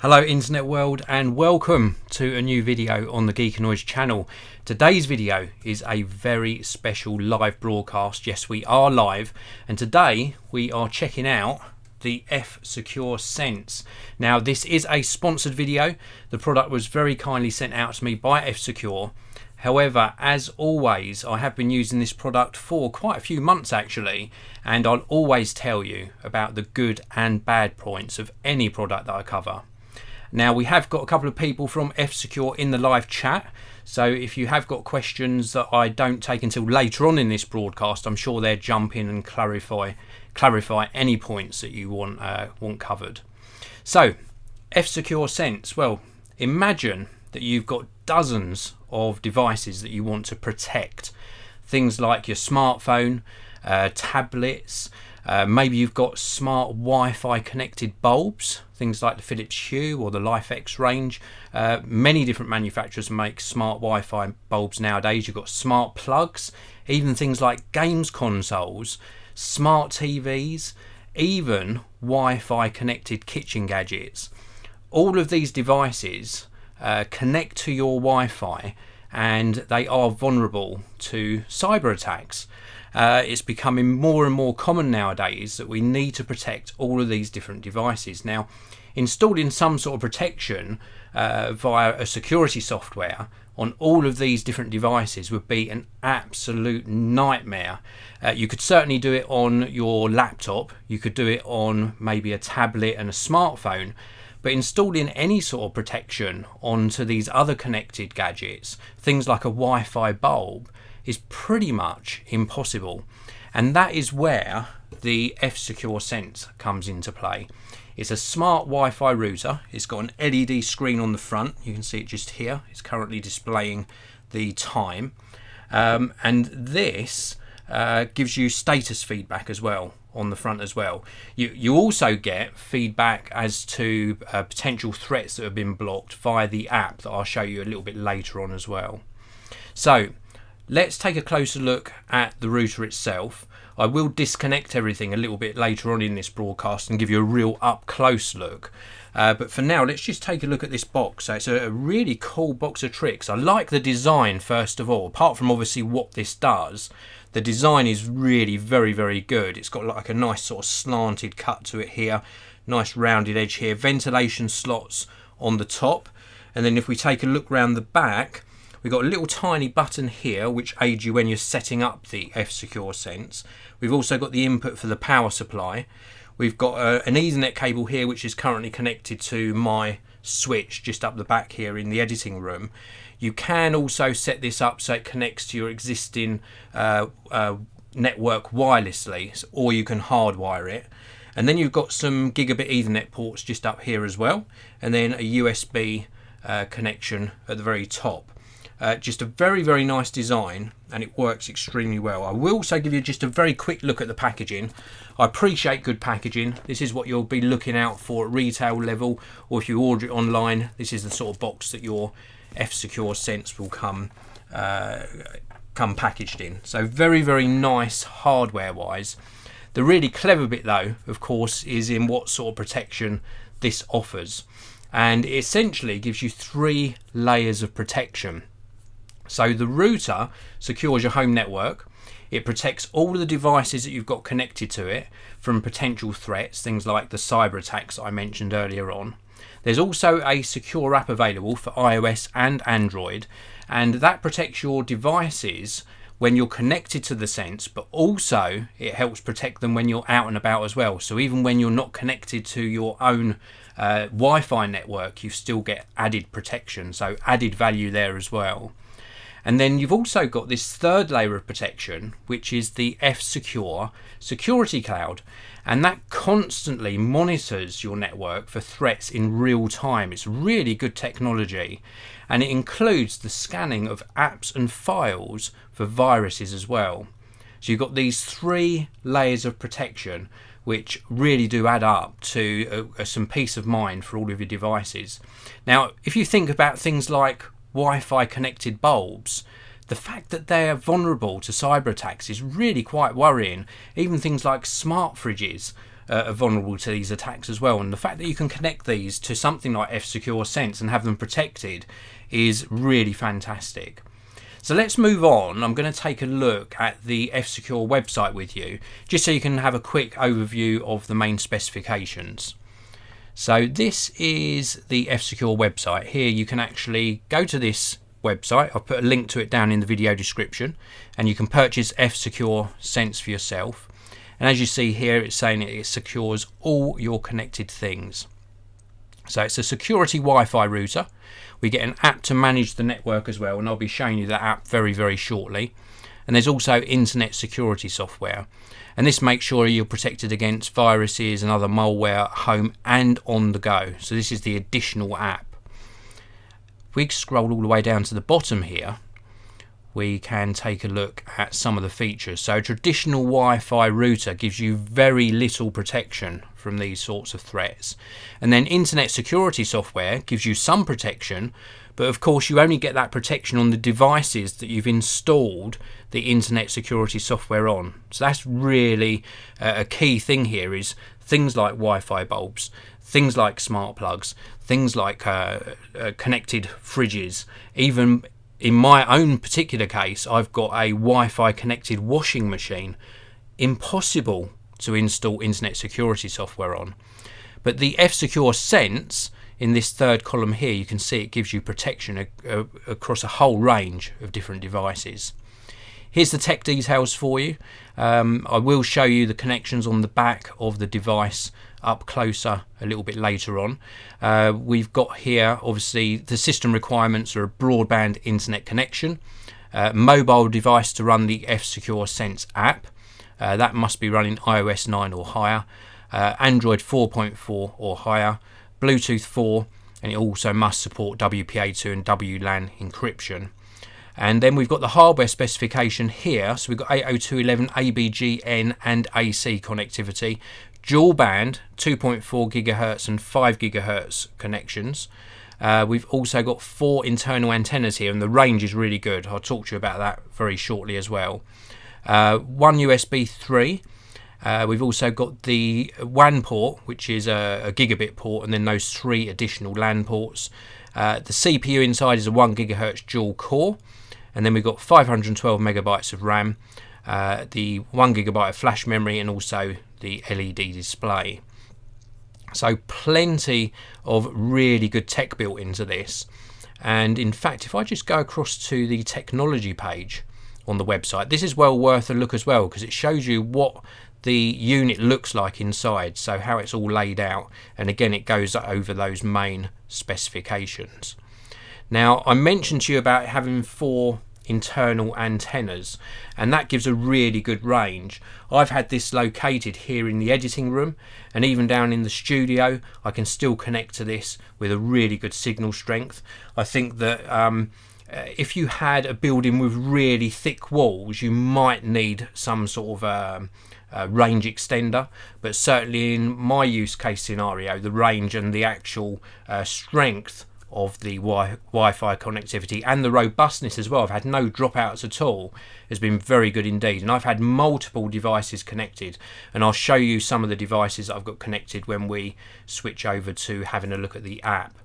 Hello internet world, and welcome to a new video on the Geekanoids channel. Today's video is a very special live broadcast. Yes, we are live, and today we are checking out the FSecure Sense. Now this is a sponsored video. The product was very kindly sent out to me by FSecure. However, as always, I have been using this product for quite a few months actually, and I'll always tell you about the good and bad points of any product that I cover. Now we have got a couple of people from FSecure in the live chat, so if you have got questions that I don't take until later on in this broadcast, I'm sure they'll jump in and clarify any points that you want covered. So FSecure Sense, well, imagine that you've got dozens of devices that you want to protect. Things like your smartphone, tablets, maybe you've got smart Wi-Fi connected bulbs, things like the Philips Hue or the LifeX range. Many different manufacturers make smart Wi-Fi bulbs nowadays. You've got smart plugs, even things like games consoles, smart TVs, even Wi-Fi connected kitchen gadgets. All of these devices connect to your Wi-Fi, and they are vulnerable to cyber attacks. It's becoming more and more common nowadays that we need to protect all of these different devices. Now, installing some sort of protection via a security software on all of these different devices would be an absolute nightmare. You could certainly do it on your laptop, you could do it on maybe a tablet and a smartphone, but installing any sort of protection onto these other connected gadgets, things like a Wi-Fi bulb, is pretty much impossible. And that is where the FSecure Sense comes into play. It's a smart Wi-Fi router. It's got an LED screen on the front. You can see it just here. It's currently displaying the time. And this gives you status feedback as well on the front as well. You also get feedback as to potential threats that have been blocked via the app that I'll show you a little bit later on as well. So let's take a closer look at the router itself. I will disconnect everything a little bit later on in this broadcast and give you a real up close look. But for now, let's just take a look at this box. So it's a really cool box of tricks. I like the design first of all. Apart from obviously what this does, the design is really very, very good. It's got like a nice sort of slanted cut to it here. Nice rounded edge here. Ventilation slots on the top. And then if we take a look round the back, we've got a little tiny button here which aids you when you're setting up the FSecure Sense. We've also got the input for the power supply. We've got an Ethernet cable here which is currently connected to my switch just up the back here in the editing room. You can also set this up so it connects to your existing network wirelessly, or you can hardwire it. And then you've got some gigabit Ethernet ports just up here as well, and then a USB connection at the very top. Just a very, very nice design, and it works extremely well. I will also give you just a very quick look at the packaging. I appreciate good packaging. This is what you'll be looking out for at retail level, or if you order it online, this is the sort of box that your FSecure Sense will come packaged in. So very, very nice hardware wise. The really clever bit though, of course, is in what sort of protection this offers. And it essentially gives you 3 layers of protection. So the router secures your home network. It protects all of the devices that you've got connected to it from potential threats, things like the cyber attacks that I mentioned earlier on. There's also a secure app available for iOS and Android, and that protects your devices when you're connected to the Sense, but also it helps protect them when you're out and about as well. So even when you're not connected to your own Wi-Fi network, you still get added protection, so added value there as well. And then you've also got this third layer of protection, which is the FSecure Security Cloud, and that constantly monitors your network for threats in real time. It's really good technology, and it includes the scanning of apps and files for viruses as well. So you've got these 3 layers of protection which really do add up to some peace of mind for all of your devices. Now, if you think about things like Wi-Fi connected bulbs, the fact that they are vulnerable to cyber attacks is really quite worrying. Even things like smart fridges are vulnerable to these attacks as well. And the fact that you can connect these to something like FSecure Sense and have them protected is really fantastic. So let's move on. I'm going to take a look at the FSecure website with you, just so you can have a quick overview of the main specifications. So this is the FSecure website. Here you can actually go to this website. I've put a link to it down in the video description, and you can purchase FSecure Sense for yourself. And as you see here, it's saying it secures all your connected things. So it's a security Wi-Fi router. We get an app to manage the network as well, and I'll be showing you that app very shortly. And there's also internet security software, and this makes sure you're protected against viruses and other malware at home and on the go. So this is the additional app. If we scroll all the way down to the bottom here, we can take a look at some of the features. So a traditional Wi-Fi router gives you very little protection from these sorts of threats, and then internet security software gives you some protection, but of course you only get that protection on the devices that you've installed the internet security software on. So that's really a key thing here, is things like Wi-Fi bulbs, things like smart plugs, things like connected fridges. Even in my own particular case, I've got a Wi-Fi connected washing machine. Impossible to install internet security software on. But the FSecure Sense, in this third column here, you can see it gives you protection across a whole range of different devices. Here's the tech details for you. I will show you the connections on the back of the device up closer a little bit later on. We've got here, obviously, the system requirements are a broadband internet connection, mobile device to run the FSecure Sense app. That must be running iOS 9 or higher, Android 4.4 or higher, Bluetooth 4, and it also must support WPA2 and WLAN encryption. And then we've got the hardware specification here. So we've got 802.11 ABGN and AC connectivity, dual band 2.4 gigahertz and 5 gigahertz connections. We've also got 4 internal antennas here, and the range is really good. I'll talk to you about that very shortly as well. 1 USB 3. We've also got the WAN port, which is a gigabit port, and then those 3 additional LAN ports. The CPU inside is a 1 gigahertz dual core, and then we've got 512 megabytes of RAM, the 1 gigabyte of flash memory, and also the LED display. So plenty of really good tech built into this. And in fact, if I just go across to the technology page on the website, this is well worth a look as well, because it shows you what the unit looks like inside, so how it's all laid out, and again it goes over those main specifications. Now, I mentioned to you about having 4 internal antennas, and that gives a really good range. I've had this located here in the editing room, and even down in the studio I can still connect to this with a really good signal strength. I think that if you had a building with really thick walls, you might need some sort of range extender, but certainly in my use case scenario, the range and the actual strength of the Wi-Fi connectivity and the robustness as well, I've had no dropouts at all, has been very good indeed. And I've had multiple devices connected, and I'll show you some of the devices that I've got connected when we switch over to having a look at the app.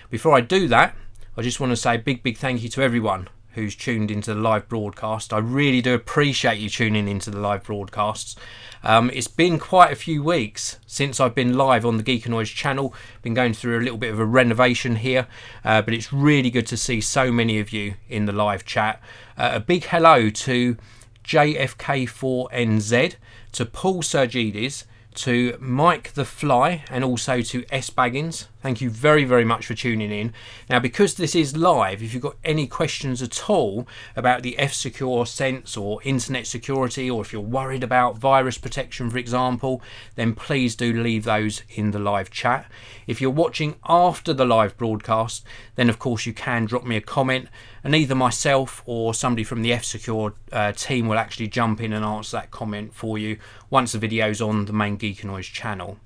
Before I do that, I just want to say a big thank you to everyone who's tuned into the live broadcast. I really do appreciate you tuning into the live broadcasts. It's been quite a few weeks since I've been live on the Geekanoids channel. Been going through a little bit of a renovation here, but it's really good to see so many of you in the live chat. A big hello to JFK4NZ, to Paul Sergides, to Mike the Fly, and also to S Baggins. Thank you very much for tuning in. Now, because this is live, if you've got any questions at all about the FSecure Sense or internet security, or if you're worried about virus protection, for example, then please do leave those in the live chat. If you're watching after the live broadcast, then of course you can drop me a comment, and either myself or somebody from the FSecure team will actually jump in and answer that comment for you once the video's on the main Geekanoids channel.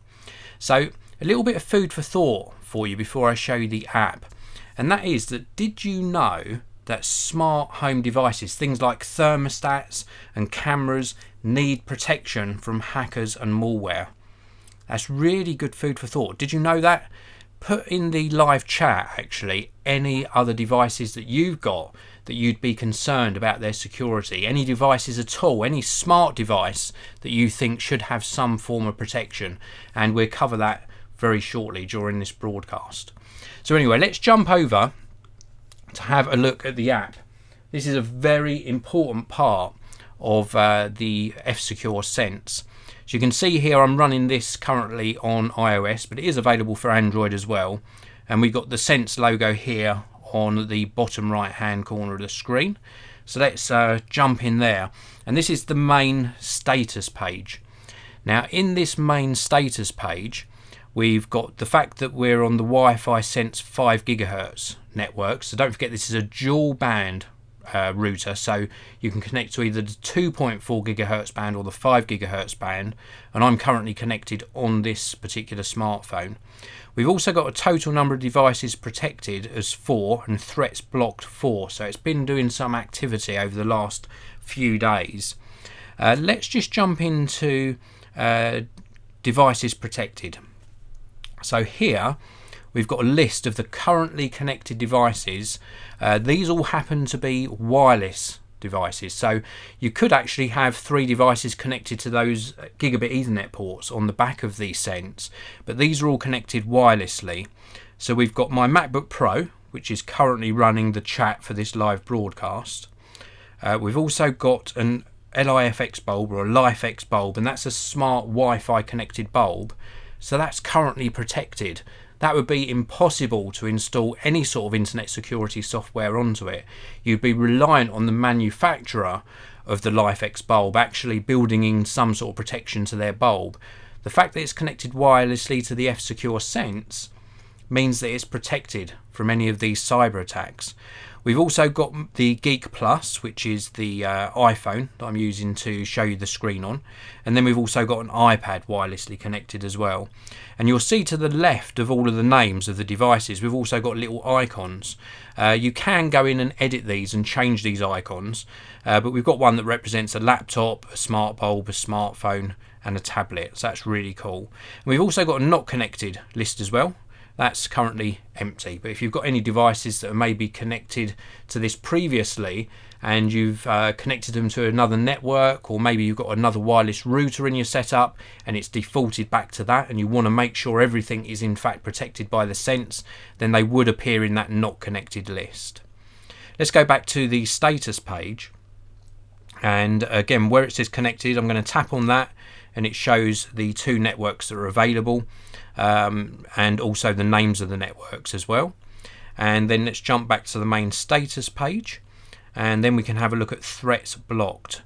So a little bit of food for thought for you before I show you the app, and that is that, did you know that smart home devices, things like thermostats and cameras, need protection from hackers and malware? That's really good food for thought. Did you know that? Put in the live chat actually any other devices that you've got that you'd be concerned about their security, any devices at all, any smart device that you think should have some form of protection, and we'll cover that very shortly during this broadcast. So anyway, let's jump over to have a look at the app. This is a very important part of the FSecure Sense. So you can see here I'm running this currently on iOS, but it is available for Android as well. And we've got the Sense logo here on the bottom right hand corner of the screen. So let's jump in there. And this is the main status page. Now in this main status page, we've got the fact that we're on the Wi-Fi Sense 5 GHz network. So don't forget this is a dual band router, so you can connect to either the 2.4 GHz band or the 5 GHz band, and I'm currently connected on this particular smartphone. We've also got a total number of devices protected as 4 and threats blocked 4, so it's been doing some activity over the last few days. Let's just jump into devices protected. So here we've got a list of the currently connected devices. These all happen to be wireless devices, so you could actually have 3 devices connected to those gigabit Ethernet ports on the back of the Sense, but these are all connected wirelessly. So we've got my MacBook Pro, which is currently running the chat for this live broadcast. We've also got an LIFX bulb or a LIFX bulb, and that's a smart Wi-Fi connected bulb, so that's currently protected. That would be impossible to install any sort of internet security software onto it. You'd be reliant on the manufacturer of the LIFX bulb actually building in some sort of protection to their bulb. The fact that it's connected wirelessly to the FSecure Sense means that it's protected from any of these cyber attacks. We've also got the Geek Plus, which is the iPhone that I'm using to show you the screen on, and then we've also got an iPad wirelessly connected as well. And you'll see to the left of all of the names of the devices, we've also got little icons. You can go in and edit these and change these icons, but we've got one that represents a laptop, a smart bulb, a smartphone and a tablet, so that's really cool. And we've also got a not connected list as well. That's currently empty, but if you've got any devices that are maybe connected to this previously and you've connected them to another network, or maybe you've got another wireless router in your setup and it's defaulted back to that, and you want to make sure everything is in fact protected by the Sense, then they would appear in that not connected list. Let's go back to the status page, and again where it says connected, I'm going to tap on that and it shows the 2 networks that are available, and also the names of the networks as well. And then let's jump back to the main status page, and then we can have a look at threats blocked.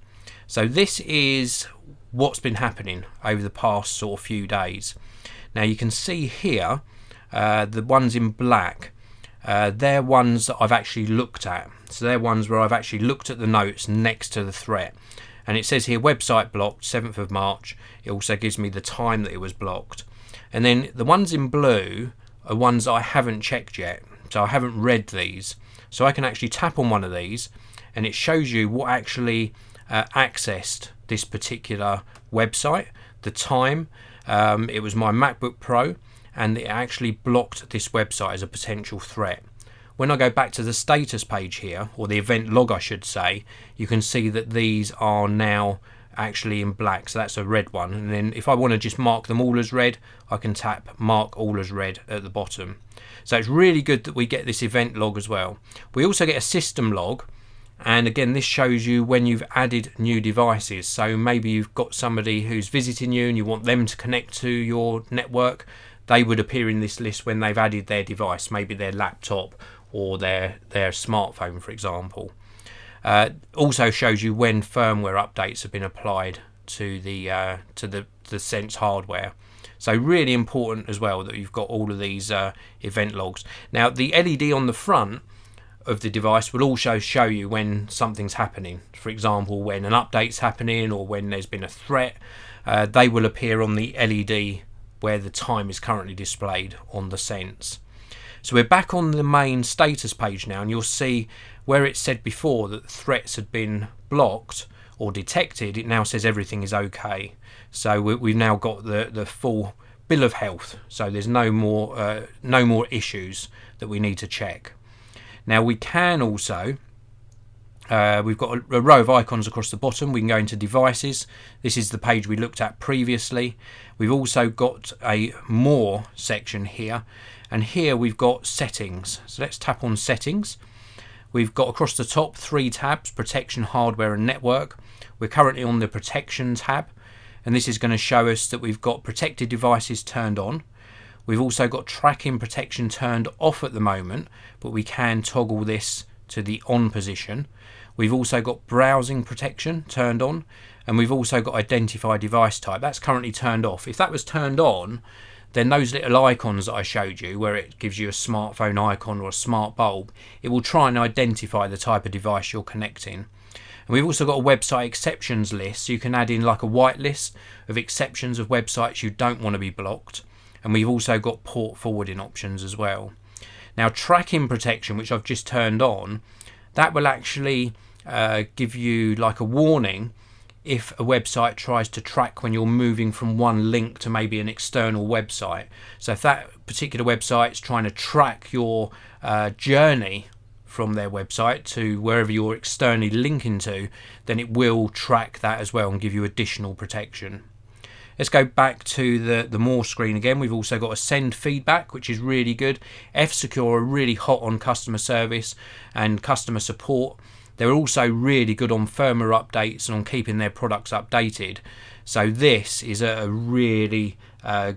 So this is what's been happening over the past sort of few days. Now you can see here the ones in black, they're ones that I've actually looked at. So they're ones where I've actually looked at the notes next to the threat. And it says here website blocked 7th of March. It also gives me the time that it was blocked. And then the ones in blue are ones I haven't checked yet. So I haven't read these. So I can actually tap on one of these and it shows you what actually accessed this particular website, the time. It was my MacBook Pro, and it actually blocked this website as a potential threat. When I go back to the status page here, or the event log I should say, you can see that these are now actually in black, so that's a red one. And then if I want to just mark them all as red, I can tap mark all as red at the bottom. So it's really good that we get this event log as well. We also get a system log, and again this shows you when you've added new devices. So maybe you've got somebody who's visiting you and you want them to connect to your network. They would appear in this list when they've added their device, maybe their laptop or their smartphone, for example. Also shows you when firmware updates have been applied to the Sense hardware. So really important as well that you've got all of these event logs. Now the LED on the front of the device will also show you when something's happening. For example, when an update's happening or when there's been a threat, they will appear on the LED where the time is currently displayed on the Sense. So we're back on the main status page now, and you'll see where it said before that threats had been blocked or detected, it now says everything is okay. So we've now got the full bill of health, so there's no more issues that we need to check. Now we can also we've got a row of icons across the bottom. We can go into devices. This is the page we looked at previously. We've also got a more section here, and here we've got settings. So let's tap on settings. We've got across the top 3 tabs: protection, hardware and network. We're currently on the protection tab, and this is going to show us that we've got protected devices turned on. We've also got tracking protection turned off at the moment, but we can toggle this to the on position. We've also got browsing protection turned on, and we've also got identify device type. That's currently turned off. If that was turned on, then those little icons that I showed you, where it gives you a smartphone icon or a smart bulb, it will try and identify the type of device you're connecting. And we've also got a website exceptions list, so you can add in like a white list of exceptions of websites you don't want to be blocked. And we've also got port forwarding options as well. Now tracking protection, which I've just turned on, that will actually give you like a warning if a website tries to track when you're moving from one link to maybe an external website. So if that particular website's trying to track your journey from their website to wherever you're externally linking to, then it will track that as well and give you additional protection. Let's go back to the more screen again. We've also got a send feedback, which is really good. FSecure are really hot on customer service and customer support. They're also really good on firmware updates and on keeping their products updated. So this is a really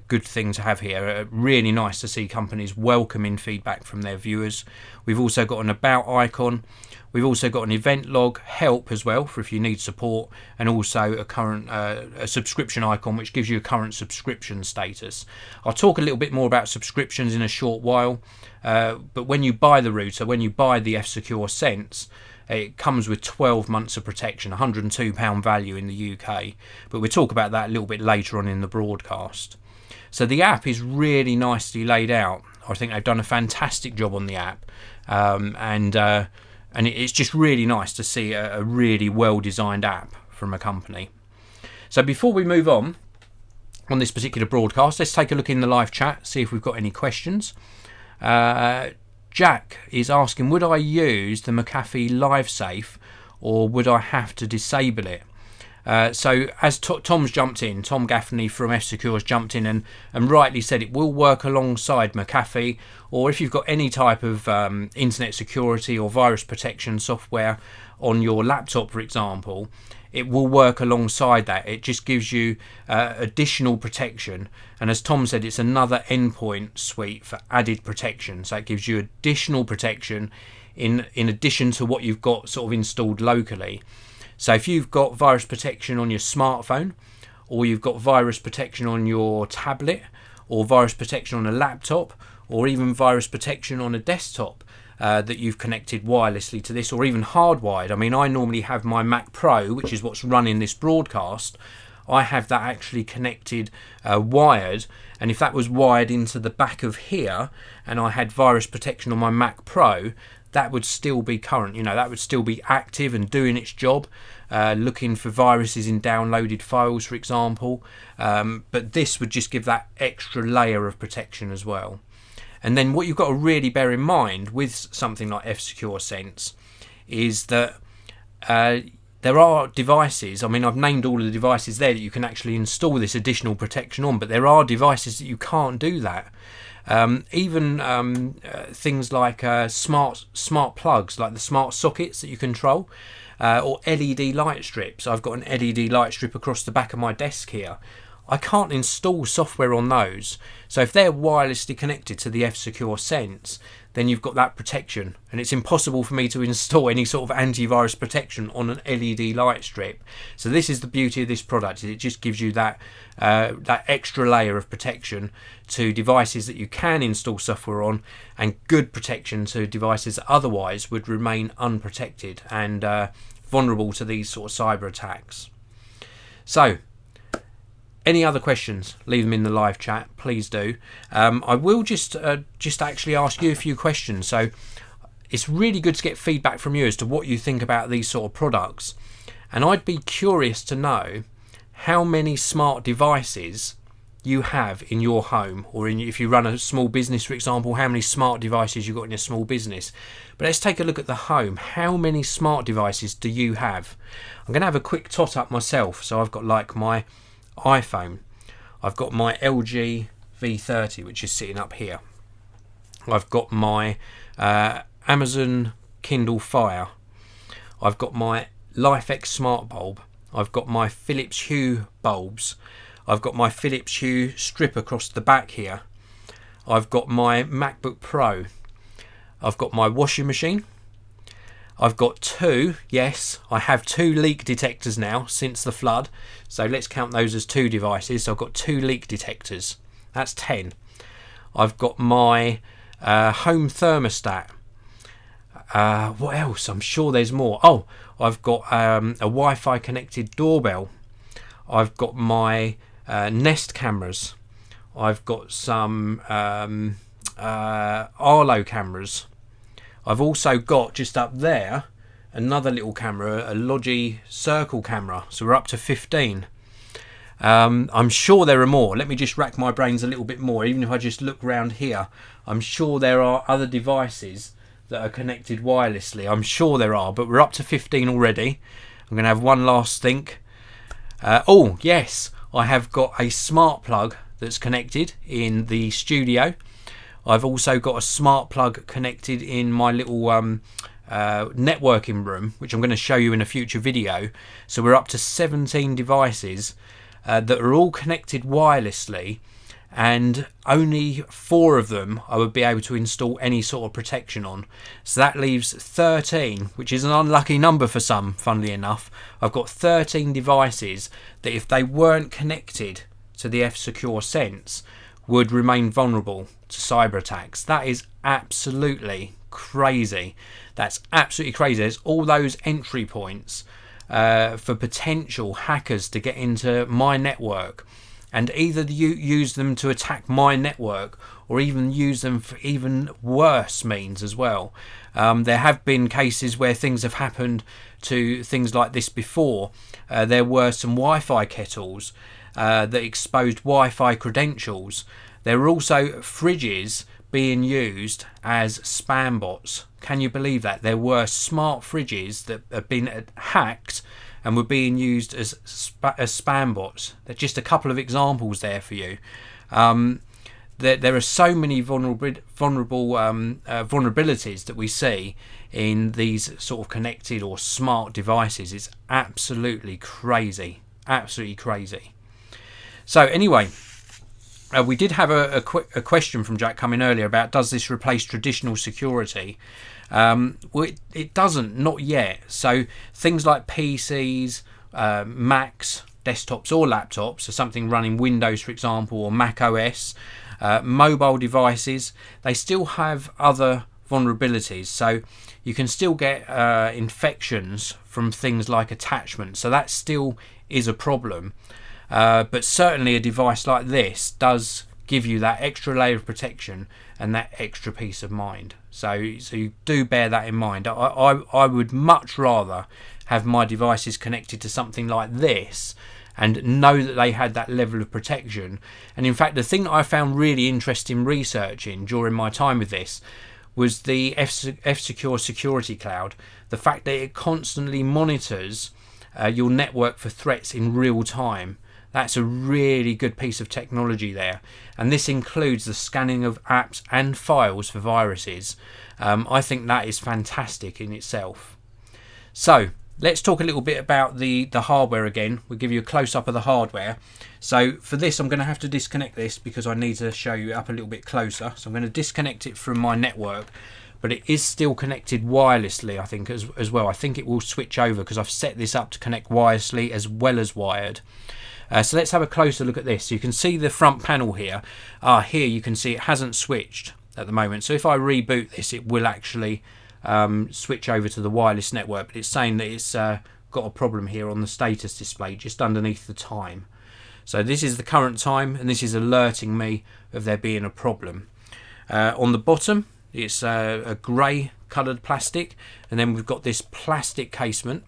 good thing to have here. Really nice to see companies welcoming feedback from their viewers. We've also got an about icon. We've also got an event log, help as well for if you need support, and also a current a subscription icon which gives you a current subscription status. I'll talk a little bit more about subscriptions in a short while, but when you buy the router, when you buy the FSecure Sense, it comes with 12 months of protection, £102 value in the UK, but we'll talk about that a little bit later on in the broadcast. So the app is really nicely laid out. I think they've done a fantastic job on the app, and it's just really nice to see a really well-designed app from a company. So before we move on this particular broadcast, let's take a look in the live chat, see if we've got any questions. Jack is asking, would I use the McAfee LiveSafe or would I have to disable it? So as Tom's jumped in, Tom Gaffney from FSecure has jumped in and rightly said it will work alongside McAfee, or if you've got any type of internet security or virus protection software on your laptop, for example, it will work alongside that. It just gives you additional protection, and as Tom said, it's another endpoint suite for added protection, so it gives you additional protection in addition to what you've got sort of installed locally. So if you've got virus protection on your smartphone, or you've got virus protection on your tablet, or virus protection on a laptop, or even virus protection on a desktop that you've connected wirelessly to this, or even hardwired. I mean, I normally have my Mac Pro, which is what's running this broadcast. I have that actually connected wired, and if that was wired into the back of here and I had virus protection on my Mac Pro, that would still be current, you know, that would still be active and doing its job, looking for viruses in downloaded files, for example, but this would just give that extra layer of protection as well. And then what you've got to really bear in mind with something like FSecure Sense is that there are devices, I mean, I've named all of the devices there that you can actually install this additional protection on, but there are devices that you can't do that. Even things like smart plugs, like the smart sockets that you control, or LED light strips. I've got an LED light strip across the back of my desk here. I can't install software on those. So if they're wirelessly connected to the FSecure Sense, then you've got that protection, and it's impossible for me to install any sort of antivirus protection on an LED light strip. So this is the beauty of this product. It just gives you that that extra layer of protection to devices that you can install software on, and good protection to devices that otherwise would remain unprotected and vulnerable to these sort of cyber attacks. So any other questions, leave them in the live chat, please do. I will just actually ask you a few questions. So it's really good to get feedback from you as to what you think about these sort of products. And I'd be curious to know how many smart devices you have in your home, or if you run a small business, for example, how many smart devices you've got in a small business. But let's take a look at the home. How many smart devices do you have? I'm going to have a quick tot up myself. So I've got like my iPhone. I've got my LG V30, which is sitting up here. I've got my Amazon Kindle Fire. I've got my LifeX smart bulb. I've got my Philips Hue bulbs. I've got my Philips Hue strip across the back here. I've got my MacBook Pro. I've got my washing machine. I've got two, yes, I have two leak detectors now since the flood. So let's count those as two devices. So I've got two leak detectors. That's 10. I've got my home thermostat. What else? I'm sure there's more. Oh, I've got a Wi-Fi connected doorbell. I've got my Nest cameras. I've got some Arlo cameras. I've also got just up there another little camera, a Logi circle camera. So we're up to 15. I'm sure there are more. Let me just rack my brains a little bit more. Even if I just look around here, I'm sure there are other devices that are connected wirelessly. I'm sure there are, but we're up to 15 already. I'm going to have one last think. Oh, yes, I have got a smart plug that's connected in the studio. I've also got a smart plug connected in my little networking room, which I'm going to show you in a future video. So we're up to 17 devices that are all connected wirelessly, and only 4 of them I would be able to install any sort of protection on. So that leaves 13, which is an unlucky number for some, funnily enough. I've got 13 devices that, if they weren't connected to the FSecure Sense, would remain vulnerable to cyber attacks. That is absolutely crazy. That's absolutely crazy. There's all those entry points for potential hackers to get into my network, and either you use them to attack my network or even use them for even worse means as well. There have been cases where things have happened to things like this before. There were some Wi-Fi kettles that exposed Wi-Fi credentials. There were also fridges being used as spam bots. Can you believe that? There were smart fridges that have been hacked and were being used as spam bots. There's just a couple of examples there for you. There are so many vulnerabilities that we see in these sort of connected or smart devices. It's absolutely crazy. Absolutely crazy. So anyway, we did have a question from Jack coming earlier about, does this replace traditional security? Well, it doesn't, not yet. So things like PCs, Macs, desktops or laptops, so something running Windows, for example, or Mac OS, mobile devices, they still have other vulnerabilities. So you can still get infections from things like attachments. So that still is a problem. But certainly a device like this does give you that extra layer of protection and that extra peace of mind. So you do bear that in mind. I would much rather have my devices connected to something like this and know that they had that level of protection. And in fact, the thing that I found really interesting researching during my time with this was the FSecure Security Cloud. The fact that it constantly monitors your network for threats in real time. That's a really good piece of technology there. And this includes the scanning of apps and files for viruses. I think that is fantastic in itself. So let's talk a little bit about the hardware again. We'll give you a close-up of the hardware. So for this, I'm going to have to disconnect this because I need to show you up a little bit closer. So I'm going to disconnect it from my network, but it is still connected wirelessly, I think, as well. I think it will switch over because I've set this up to connect wirelessly as well as wired. So let's have a closer look at this. So you can see the front panel here. Here you can see it hasn't switched at the moment. So if I reboot this, it will actually switch over to the wireless network. But it's saying that it's got a problem here on the status display just underneath the time. So this is the current time, and this is alerting me of there being a problem. On the bottom, it's a grey coloured plastic, and then we've got this plastic casement.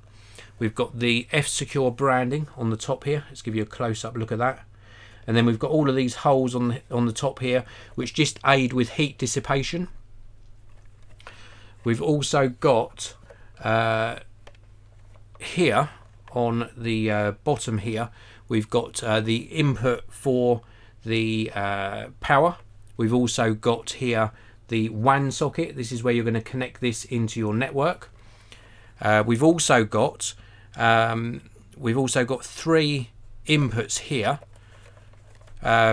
We've got the FSecure branding on the top here. Let's give you a close-up look at that. and then we've got all of these holes on the top here, which just aid with heat dissipation. We've also got here on the bottom here, we've got the input for the power. We've also got here the WAN socket. This is where you're going to connect this into your network. We've also got 3 inputs here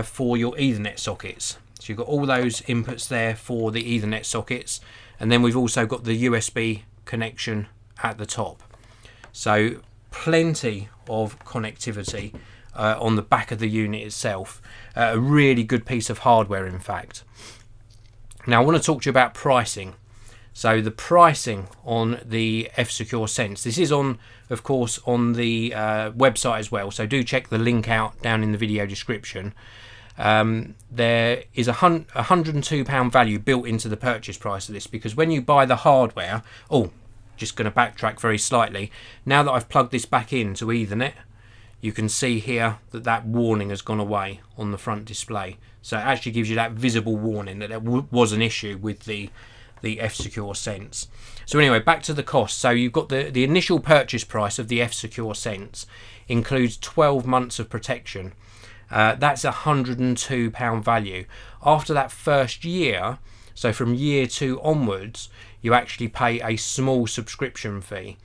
for your Ethernet sockets. So you've got all those inputs there for the Ethernet sockets, and then we've also got the USB connection at the top. So plenty of connectivity on the back of the unit itself. A really good piece of hardware, in fact. Now I want to talk to you about pricing. So the pricing on the FSecure Sense, this is on, of course, on the website as well, so do check the link out down in the video description. There is a £102 value built into the purchase price of this, because when you buy the hardware, just going to backtrack very slightly, now that I've plugged this back into Ethernet, you can see here that warning has gone away on the front display. So it actually gives you that visible warning that there was an issue with the FSecure Sense. So anyway, back to the cost. So you've got the initial purchase price of the FSecure Sense includes 12 months of protection. That's a £102 value. After that first year, so from year 2 onwards, you actually pay a small subscription fee.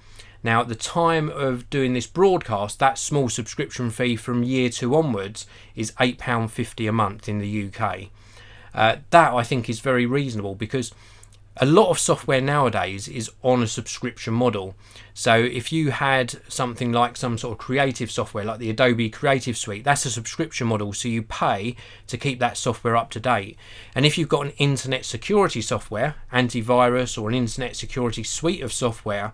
Now at the time of doing this broadcast, that small subscription fee from year 2 onwards is £8.50 a month in the UK. That I think is very reasonable, because a lot of software nowadays is on a subscription model. So if you had something like some sort of creative software like the Adobe Creative Suite, that's a subscription model, so you pay to keep that software up to date. And if you've got an internet security software, antivirus, or an internet security suite of software,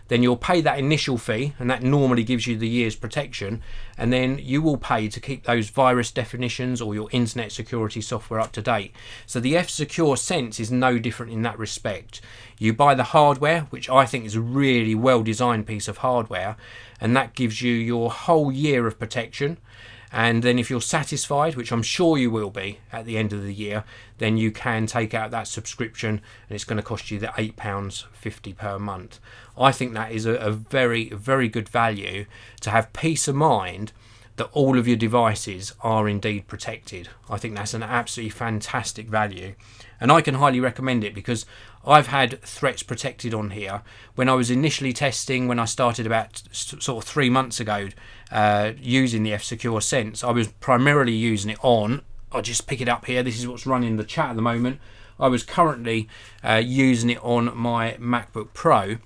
then you'll pay that initial fee, and that normally gives you the year's protection, and then you will pay to keep those virus definitions or your internet security software up to date. So the FSecure Sense is no different in that respect. You buy the hardware, which I think is a really well designed piece of hardware, and that gives you your whole year of protection. And then if you're satisfied, which I'm sure you will be at the end of the year, then you can take out that subscription, and it's going to cost you the £8.50 per month. I think that is a very, very good value to have peace of mind that all of your devices are indeed protected. I think that's an absolutely fantastic value, and I can highly recommend it, because I've had threats protected on here. When I was initially testing, when I started about sort of 3 months ago using the FSecure Sense, I was primarily using it on, I'll just pick it up here, this is what's running the chat at the moment. I was currently using it on my MacBook Pro,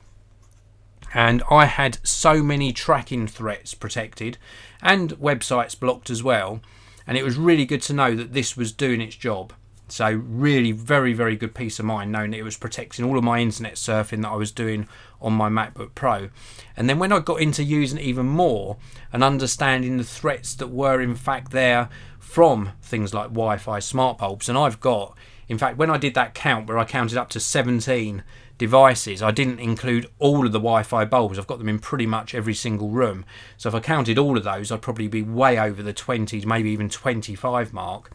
and I had so many tracking threats protected and websites blocked as well, and it was really good to know that this was doing its job. So really very, very good peace of mind knowing that it was protecting all of my internet surfing that I was doing on my MacBook Pro. And then when I got into using it even more and understanding the threats that were in fact there from things like Wi-Fi smart bulbs, and I've got, in fact, when I did that count where I counted up to 17 devices, I didn't include all of the Wi-Fi bulbs. I've got them in pretty much every single room. So if I counted all of those, I'd probably be way over the 20, maybe even 25 mark.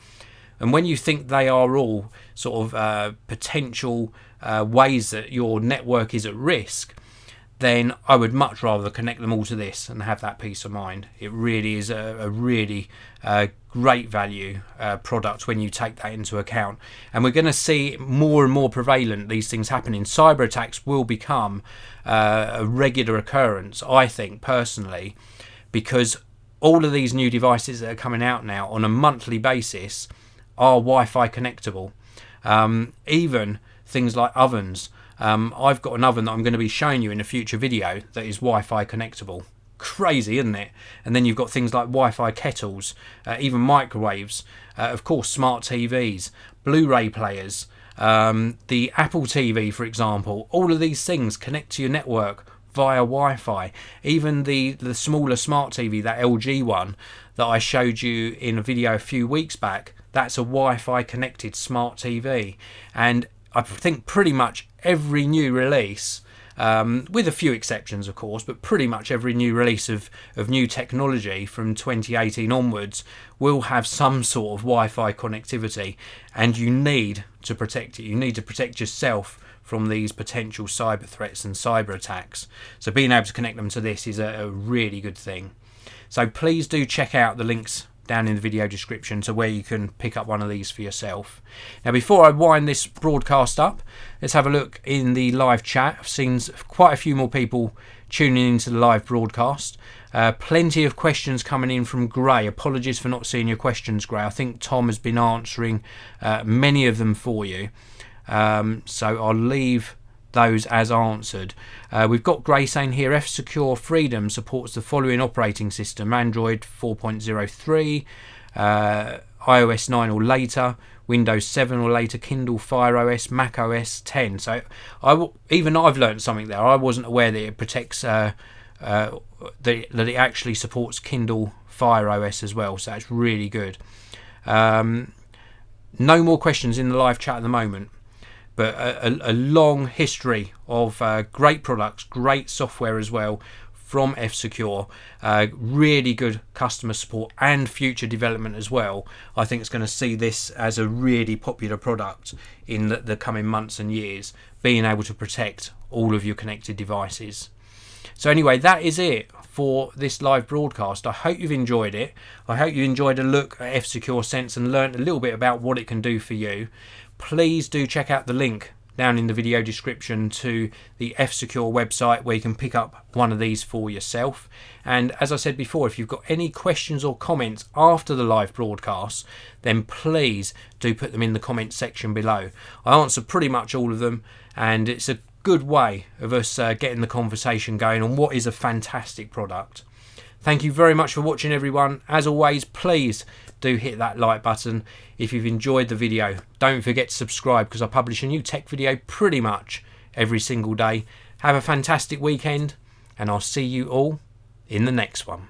And when you think they are all sort of potential ways that your network is at risk, then I would much rather connect them all to this and have that peace of mind. It really is a really great value product when you take that into account. And we're going to see more and more prevalent these things happening. Cyber attacks will become a regular occurrence, I think, personally, because all of these new devices that are coming out now on a monthly basis are Wi-Fi connectable. Even things like ovens. I've got an oven that I'm going to be showing you in a future video that is Wi-Fi connectable. Crazy, isn't it? And then you've got things like Wi-Fi kettles, even microwaves, of course smart TVs, Blu-ray players, the Apple TV, for example. All of these things connect to your network via Wi-Fi. Even the smaller smart TV, that LG one that I showed you in a video a few weeks back, that's a Wi-Fi connected smart TV. And I think pretty much every new release with a few exceptions of course, but pretty much every new release of new technology from 2018 onwards will have some sort of Wi-Fi connectivity, and you need to protect it. You need to protect yourself from these potential cyber threats and cyber attacks. So being able to connect them to this is a really good thing. So please do check out the links down in the video description to where you can pick up one of these for yourself. Now before I wind this broadcast up, let's have a look in the live chat. I've seen quite a few more people tuning into the live broadcast. Plenty of questions coming in from Gray. Apologies for not seeing your questions, Gray. I think Tom has been answering many of them for you. So I'll leave those as answered. We've got Gray saying here, FSecure Freedom supports the following operating system: Android 4.03, iOS 9 or later, Windows 7 or later, Kindle Fire OS, Mac OS 10. So even I've learned something there. I wasn't aware that it protects that it actually supports Kindle Fire OS as well, so that's really good. No more questions in the live chat at the moment, but a long history of great products, great software as well from FSecure, really good customer support and future development as well. I think it's going to see this as a really popular product in the coming months and years, being able to protect all of your connected devices. So anyway, that is it for this live broadcast. I hope you've enjoyed it. I hope you enjoyed a look at FSecure Sense and learned a little bit about what it can do for you. Please do check out the link down in the video description to the FSecure website where you can pick up one of these for yourself. And as I said before, if you've got any questions or comments after the live broadcast, then please do put them in the comments section below. I answer pretty much all of them, and it's a good way of us getting the conversation going on what is a fantastic product. Thank you very much for watching, everyone. As always, please do hit that like button if you've enjoyed the video. Don't forget to subscribe, because I publish a new tech video pretty much every single day. Have a fantastic weekend, and I'll see you all in the next one.